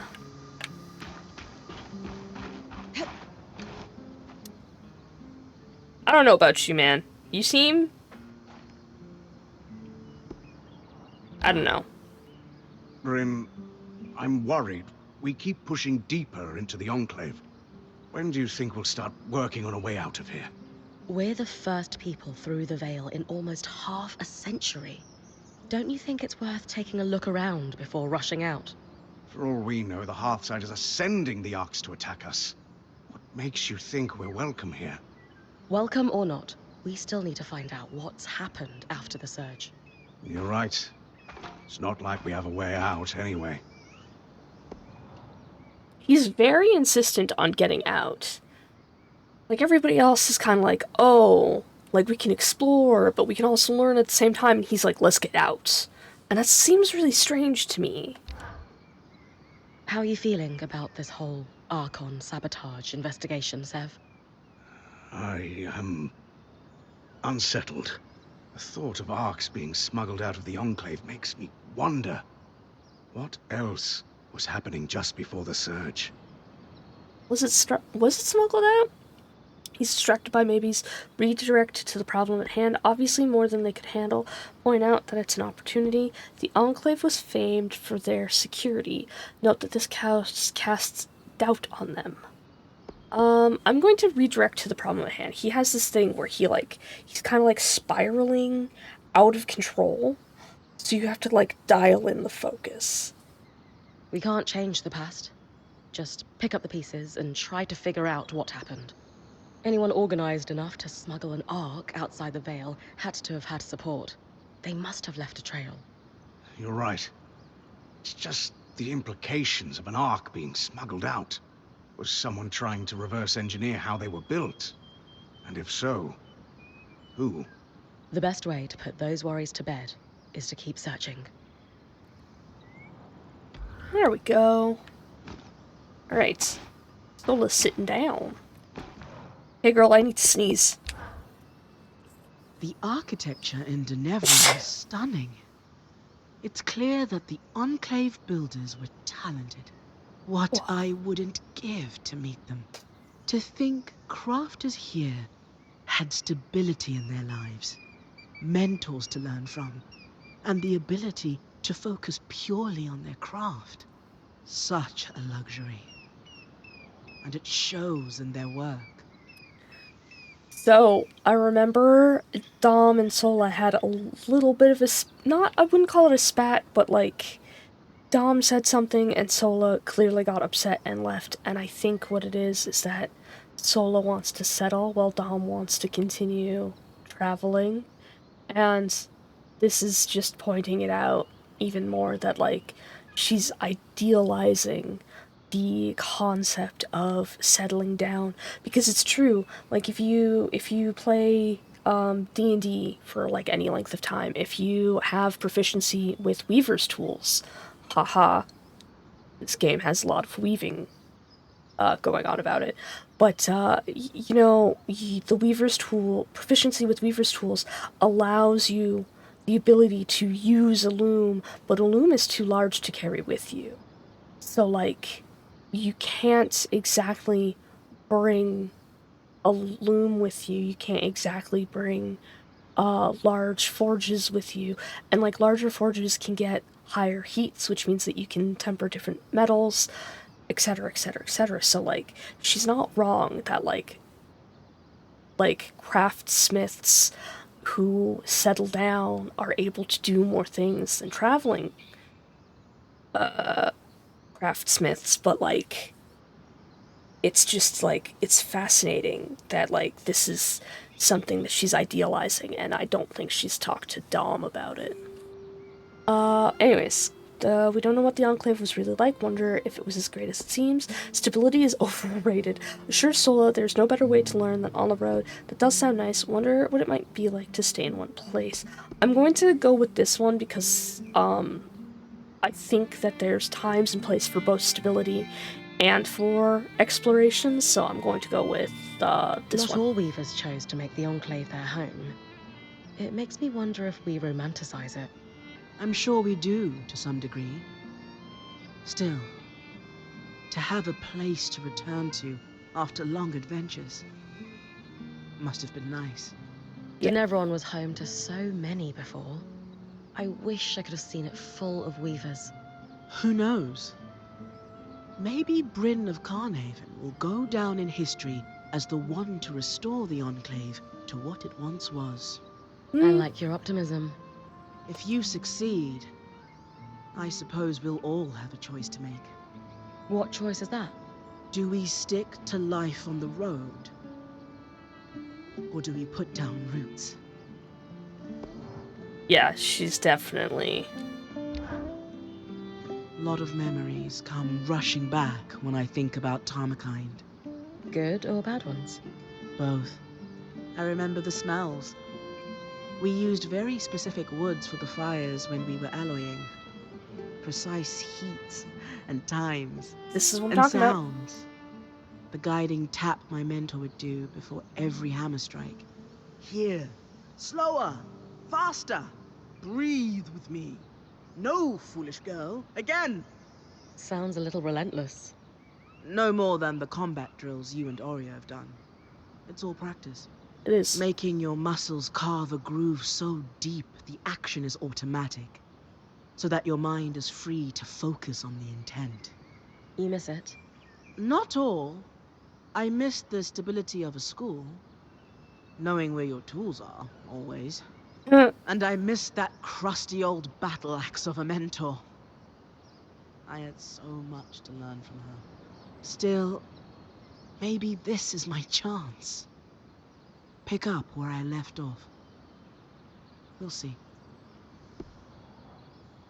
S1: I don't know about you, man. You seem... I don't know.
S6: Bryn, I'm worried. We keep pushing deeper into the Enclave. When do you think we'll start working on a way out of here?
S2: We're the first people through the Veil in almost half a century. Don't you think it's worth taking a look around before rushing out?
S6: For all we know, the Hearthsiders are sending the Arks to attack us. What makes you think we're welcome here?
S2: Welcome or not, we still need to find out what's happened after the surge.
S6: You're right. It's not like we have a way out, anyway.
S1: He's very insistent on getting out. Like, everybody else is kind of like, oh, like, we can explore, but we can also learn at the same time, and he's like, let's get out. And that seems really strange to me.
S2: How are you feeling about this whole Archon sabotage investigation, Sev?
S6: I am unsettled. The thought of Arks being smuggled out of the Enclave makes me wonder. What else was happening just before the surge?
S1: Was it smuggled out? He's distracted by maybes, redirect to the problem at hand, obviously more than they could handle, point out that it's an opportunity. The Enclave was famed for their security. Note that this casts doubt on them. I'm going to redirect to the problem at hand. He has this thing where he's kind of like spiraling out of control, so you have to like dial in the focus.
S2: We can't change the past. Just pick up the pieces and try to figure out what happened. Anyone organized enough to smuggle an Ark outside the Veil had to have had support. They must have left a trail.
S6: You're right. It's just the implications of an Ark being smuggled out. Was someone trying to reverse engineer how they were built? And if so, who?
S2: The best way to put those worries to bed is to keep searching.
S1: There we go. Alright. Sola's sitting down. Hey girl, I need to sneeze.
S8: The architecture in Denevra is stunning. It's clear that the Enclave builders were talented. What I wouldn't give to meet them. To think crafters here had stability in their lives, mentors to learn from, and the ability to focus purely on their craft. Such a luxury. And it shows in their work.
S1: So, I remember Dom and Sola had a little bit of I wouldn't call it a spat, but like, Dom said something and Sola clearly got upset and left, and I think what it is that Sola wants to settle while Dom wants to continue traveling, and this is just pointing it out even more that, like, she's idealizing the concept of settling down, because it's true, like, if you play D&D for like any length of time, if you have proficiency with Weaver's tools, haha, this game has a lot of weaving going on about it, but the Weaver's tool, proficiency with Weaver's tools allows you the ability to use a loom, but a loom is too large to carry with you. So, like, you can't exactly bring a loom with you. You can't exactly bring large forges with you. And, like, larger forges can get higher heats, which means that you can temper different metals, etc., etc., etc. So, like, she's not wrong that, like craftsmiths who settle down are able to do more things than traveling craftsmiths, but, like, it's just like, it's fascinating that like this is something that she's idealizing, and I don't think she's talked to Dom about it. Anyways, we don't know what the Enclave was really like. Wonder if it was as great as it seems. Stability is overrated. Sure, Sola, there's no better way to learn than on the road. That does sound nice. Wonder what it might be like to stay in one place. I'm going to go with this one because, I think that there's times and place for both stability and for exploration, so I'm going to go with, this
S2: Not
S1: one.
S2: all weavers chose to make the Enclave their home. It makes me wonder if we romanticize it.
S8: I'm sure we do, to some degree. Still, to have a place to return to after long adventures must have been nice.
S1: Yeah.
S2: Denevron was home to so many before. I wish I could have seen it full of weavers.
S8: Who knows? Maybe Bryn of Carnhaven will go down in history as the one to restore the Enclave to what it once was.
S2: I like your optimism.
S8: If you succeed, I suppose we'll all have a choice to make.
S2: What choice is that?
S8: Do we stick to life on the road? Or do we put down roots?
S1: Yeah, she's definitely...
S8: A lot of memories come rushing back when I think about Tarmakind.
S2: Good or bad ones?
S8: Both. I remember the smells. We used very specific woods for the fires when we were alloying. Precise heats and times.
S1: This is what I'm
S8: And
S1: talking about.
S8: sounds. The guiding tap my mentor would do before every hammer strike. Here. Slower. Faster. Breathe with me. No, foolish girl. Again.
S2: Sounds a little relentless.
S8: No more than the combat drills you and Oreo have done. It's all practice.
S1: It is.
S8: Making your muscles carve a groove so deep the action is automatic, so that your mind is free to focus on the intent.
S2: You miss it?
S8: Not all. I miss the stability of a school. Knowing where your tools are, always. And I miss that crusty old battle axe of a mentor. I had so much to learn from her. Still, maybe this is my chance. Pick up where I left off. We'll see.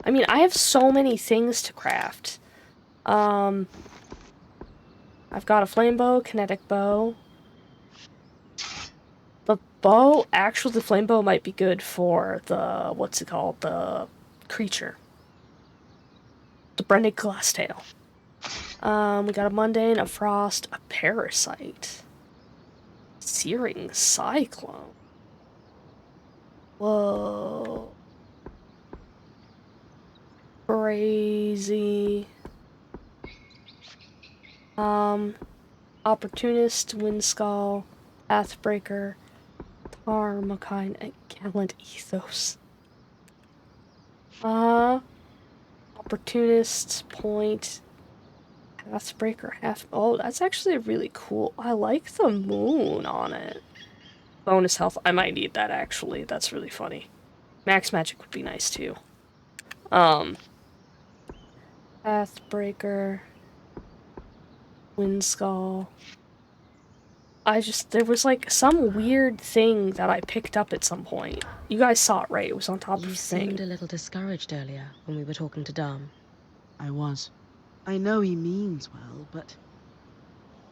S1: I mean, I have so many things to craft. I've got a flame bow, kinetic bow. The bow, actually, the flame bow might be good for the, what's it called? The creature. The Brended Glasstail. We got a mundane, a frost, a parasite. Searing cyclone. Whoa. Crazy. Opportunist, Windskull, Pathbreaker, Tarmakine, and Gallant Ethos. Opportunist, Point, Pathbreaker, half. Oh, that's actually really cool. I like the moon on it. Bonus health. I might need that actually. That's really funny. Max magic would be nice too. Pathbreaker, Windskull. There was like some weird thing that I picked up at some point. You guys saw it, right? It was on top of
S2: You
S1: the thing.
S2: seemed a little discouraged earlier when we were talking to Dom.
S8: I was. I know he means well, but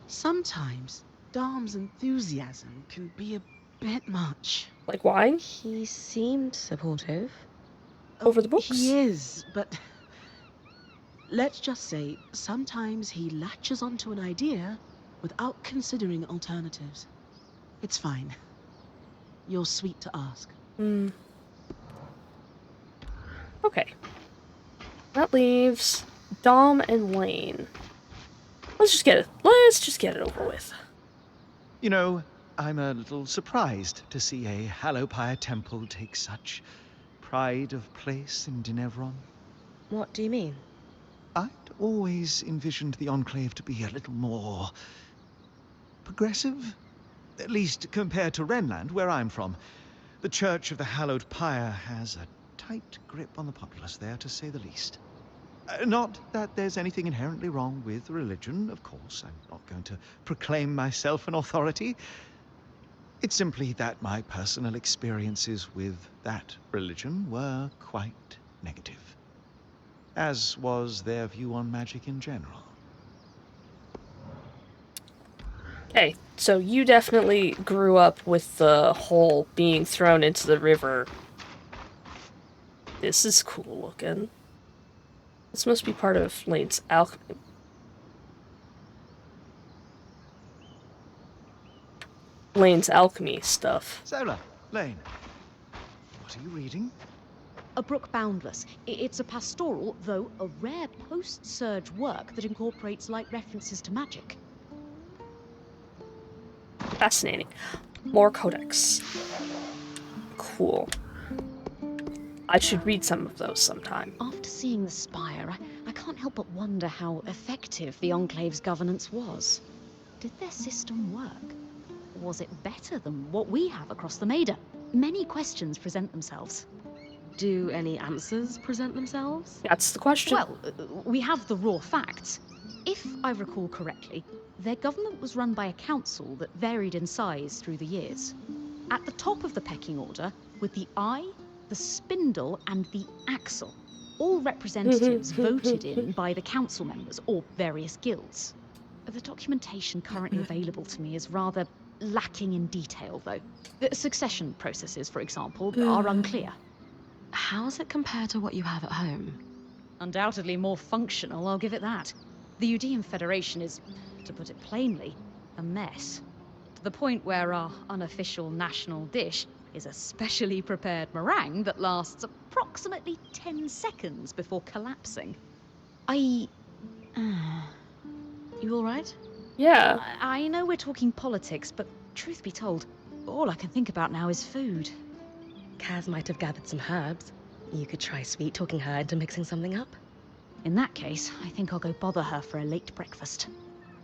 S8: sometimes Dom's enthusiasm can be a bit much.
S1: Like, why?
S2: He seemed supportive.
S1: Over the books?
S8: He is, but let's just say sometimes he latches onto an idea without considering alternatives. It's fine. You're sweet to ask.
S1: Okay. That leaves Dom and Lane. Let's just get it over with.
S3: You know, I'm a little surprised to see a Hallowpire temple take such pride of place in Denevron.
S2: What do you mean?
S3: I'd always envisioned the Enclave to be a little more progressive. At least compared to Renland, where I'm from. The Church of the Hallowed Pyre has a tight grip on the populace there, to say the least. Not that there's anything inherently wrong with religion, of course. I'm not going to proclaim myself an authority. It's simply that my personal experiences with that religion were quite negative, as was their view on magic in general.
S1: Okay, so you definitely grew up with the whole being thrown into the river. This is cool looking. This must be part of Lane's alchemy. Lane's alchemy stuff.
S3: Zola, Lane, what are you reading?
S7: A Brook Boundless. It's a pastoral, though a rare post-surge work that incorporates light references to magic.
S1: Fascinating. More codex. Cool. I should read some of those sometime.
S7: After seeing the spire, I can't help but wonder how effective the Enclave's governance was. Did their system work? Was it better than what we have across the Maida? Many questions present themselves.
S2: Do any answers present themselves?
S1: That's the question.
S7: Well, we have the raw facts. If I recall correctly, their government was run by a council that varied in size through the years. At the top of the pecking order were the eye, the spindle, and the axle, all representatives voted in by the council members or various guilds. The documentation currently available to me is rather lacking in detail, though. The succession processes, for example, are unclear.
S2: How does it compare to what you have at home?
S7: Undoubtedly more functional, I'll give it that. The Udean Federation is, to put it plainly, a mess. To the point where our unofficial national dish is a specially prepared meringue that lasts approximately 10 seconds before collapsing. You all right?
S1: Yeah.
S7: I know we're talking politics, but truth be told, all I can think about now is food.
S2: Kaz might have gathered some herbs. You could try sweet-talking her into mixing something up.
S7: In that case, I think I'll go bother her for a late breakfast.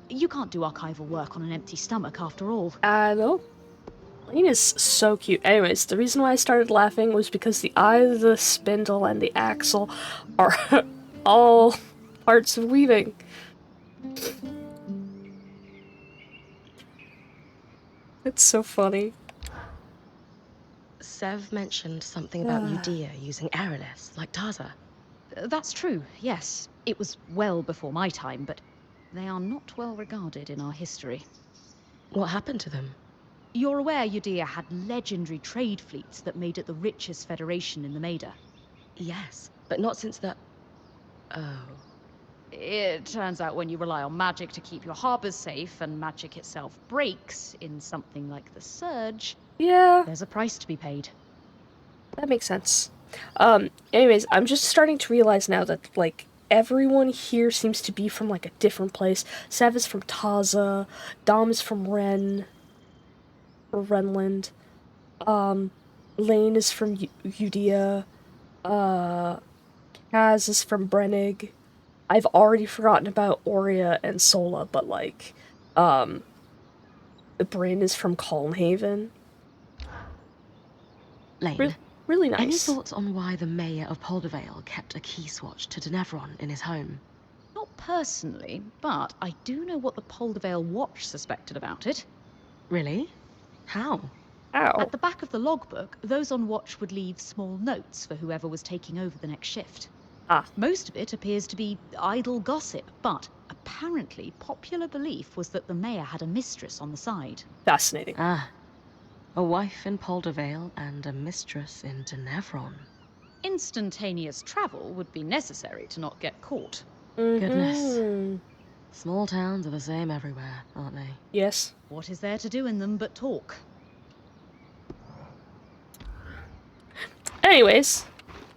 S7: You can't do archival work on an empty stomach, after all.
S1: No. Lane is so cute. Anyways, the reason why I started laughing was because the eye, the spindle, and the axle are all parts of weaving. It's so funny.
S2: Sev mentioned something about Udea using aeroliths, like Taza.
S7: That's true, yes. It was well before my time, but they are not well regarded in our history.
S2: What happened to them?
S7: You're aware Udea had legendary trade fleets that made it the richest federation in the Maida.
S2: Yes, but not since the... Oh.
S7: It turns out when you rely on magic to keep your harbors safe, and magic itself breaks in something like the Surge,
S1: Yeah,
S7: there's a price to be paid.
S1: that makes sense. Anyways, I'm just starting to realize now that, like, everyone here seems to be from, like, a different place. Sav is from Taza, Dom is from Renland, Lane is from Udea, Kaz is from Brennig. I've already forgotten about Aurea and Sola, but, like, Bryn is from Calmhaven.
S2: Lane,
S1: Really nice.
S2: any thoughts on why the mayor of Poldervale kept a key swatch to Denevron in his home?
S7: Not personally, but I do know what the Poldervale Watch suspected about it.
S2: Really? How?
S1: Ow.
S7: At the back of the logbook, those on watch would leave small notes for whoever was taking over the next shift. Most of it appears to be idle gossip, but apparently popular belief was that the mayor had a mistress on the side.
S1: Fascinating.
S2: Ah, a wife in Poldervale and a mistress in Denevron.
S7: Instantaneous travel would be necessary to not get caught.
S2: Goodness. Small towns are the same everywhere, aren't they?
S1: Yes.
S7: What is there to do in them but talk?
S1: Anyways,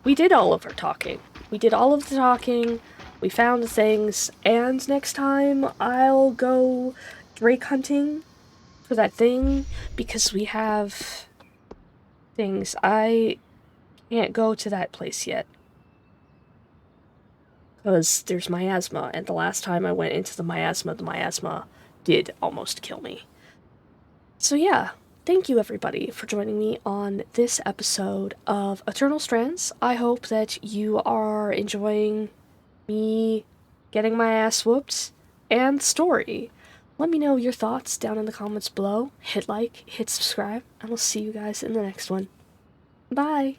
S1: we did all of our talking. We did all of the talking, we found the things, and next time I'll go drake hunting for that thing, because we have things. I can't go to that place yet, because there's miasma, and the last time I went into the miasma did almost kill me. So yeah. Thank you, everybody, for joining me on this episode of Eternal Strands. I hope that you are enjoying me getting my ass whooped, and story. Let me know your thoughts down in the comments below. Hit like, hit subscribe, and I'll see you guys in the next one. Bye!